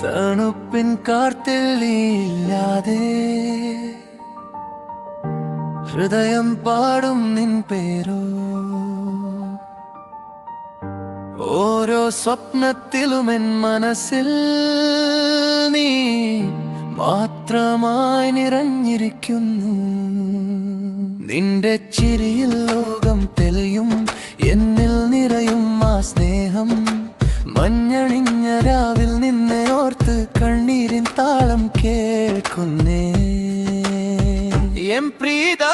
തണുപ്പിൻ കാർത്തില്ലാതെ ഹൃദയം പാടും നിൻ പേരോ. ഓരോ സ്വപ്നത്തിലും എൻ മനസ്സിൽ നീ മാത്രമായി നിറഞ്ഞിരിക്കുന്നു. നിന്റെ ചിരിയിൽ ലോകം തെളിയും, എന്നിൽ നിറയും ആ സ്നേഹം. മഞ്ഞണിഞ്ഞ രാവിൽ നിന്നെ ഓർത്ത് കണ്ണീരിൻ താളം കേൾക്കുന്നേ. എം പ്രീത